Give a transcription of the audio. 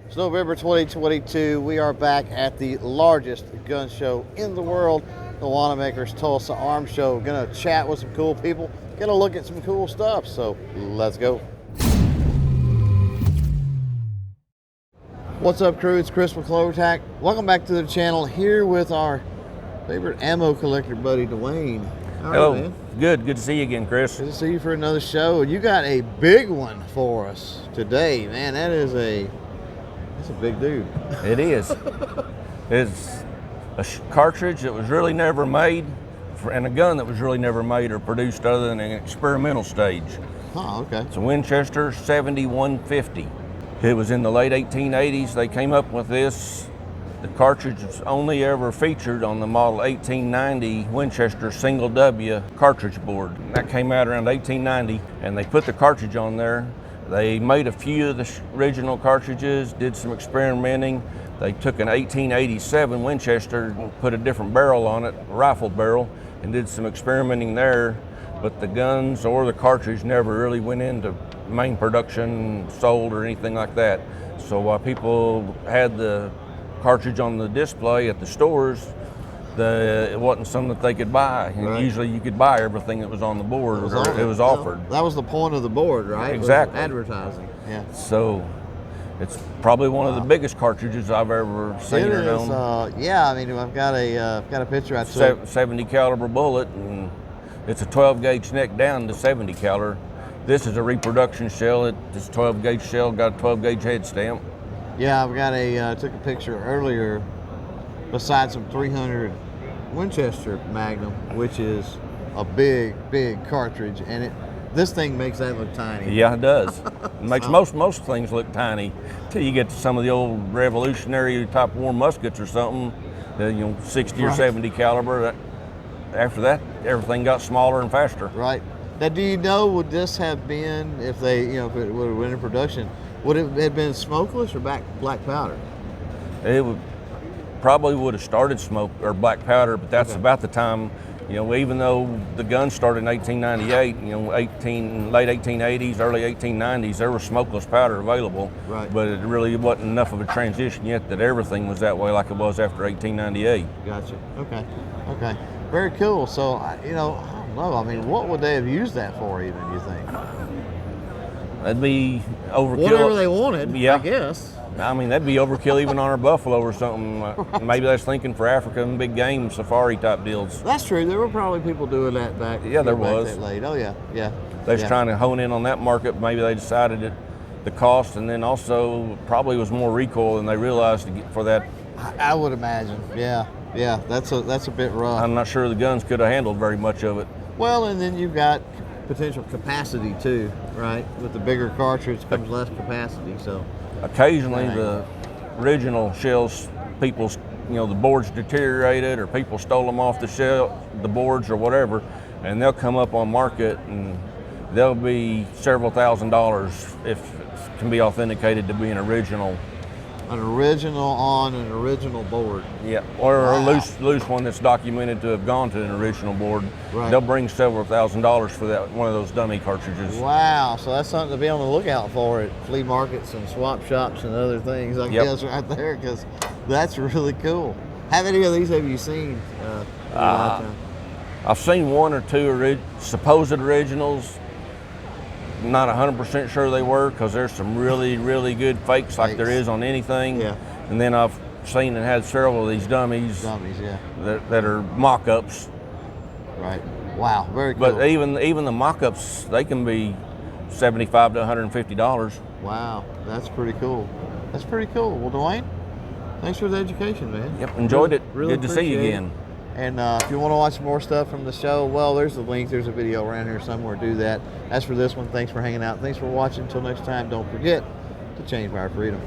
It's November 2022. We are back at the largest gun show in the world, the Wanenmacher Tulsa Arms Show. Gonna chat with some cool people, gonna look at some cool stuff, so let's go. What's up, crew? It's Chris with CloverTac. Welcome back to the channel, here with our favorite ammo collector buddy, Dwayne. Hello, man. Good to see you again, Chris. Good to see you for another show. You got a big one for us today, man. That's a big dude. It is. It's a cartridge that was really never made, and a gun that was really never made or produced other than an experimental stage. Oh, okay. It's a Winchester 7150. It was in the late 1880s. They came up with this. The cartridge was only ever featured on the model 1890 Winchester single W cartridge board. That came out around 1890, and they put the cartridge on there. They made a few of the original cartridges, did some experimenting. They took an 1887 Winchester and put a different barrel on it, a rifle barrel, and did some experimenting there. But the guns or the cartridge never really went into main production, sold, or anything like that. So while people had the cartridge on the display at the stores, it wasn't something that they could buy. And right. Usually you could buy everything that was on the board, it was offered. That was the point of the board, right? Exactly. Advertising. Yeah. So it's probably one of the biggest cartridges I've ever seen or known. Yeah, I mean, I've got a picture. I took. 70 caliber bullet, and it's a 12 gauge neck down to 70 caliber. This is a reproduction shell. It's 12 gauge shell, got a 12 gauge head stamp. Yeah, I've got took a picture earlier beside some 300 Winchester Magnum, which is a big cartridge, and this thing makes that look tiny. Yeah, it does. It makes most things look tiny till you get to some of the old Revolutionary Type War muskets or something, 60 or 70 caliber. After that, everything got smaller and faster. Right. Now, do you know, would this have been, if they, if it would have went in production, would it have been smokeless or black powder? It probably would have started smoke or black powder, but that's about the time, even though the gun started in 1898, late 1880s, early 1890s, there was smokeless powder available. Right. But it really wasn't enough of a transition yet that everything was that way like it was after 1898. Gotcha. Okay. Very cool. So, I don't know. I mean, what would they have used that for, even, you think? That'd be overkill. Whatever they wanted, yeah. I guess. I mean, that'd be overkill even on our buffalo or something. Right. Maybe that's thinking for Africa and big game safari type deals. That's true. There were probably people doing that back. Yeah, there was. That late. Oh yeah. They was trying to hone in on that market. Maybe they decided that the cost, and then also probably was more recoil than they realized to get for that. I would imagine. Yeah. That's a bit rough. I'm not sure the guns could have handled very much of it. Well, and then you've got potential capacity too, right? With the bigger cartridge comes less capacity, so. Occasionally the original shells, the boards deteriorated or people stole them off the boards or whatever, and they'll come up on market and they'll be several $1,000s if it can be authenticated to be an original. An original on an original board. Yeah, or a loose one that's documented to have gone to an original board. Right. They'll bring several $1,000s for that one of those dummy cartridges. Wow, so that's something to be on the lookout for at flea markets and swap shops and other things, I guess, right there, because that's really cool. How many of these have you seen? I've seen one or two supposed originals. Not 100% sure they were, because there's some really good fakes like there is on anything. Yeah. And then I've seen and had several of these dummies. That are mock-ups. Right. Wow. Very cool. But even the mock-ups, they can be $75 to $150. Wow. That's pretty cool. Well, Dwayne, thanks for the education, man. Yep. Enjoyed it. Really good to see you again. And if you want to watch more stuff from the show, well, there's the link. There's a video around here somewhere. Do that. As for this one, thanks for hanging out. Thanks for watching. Until next time, don't forget to change by freedom.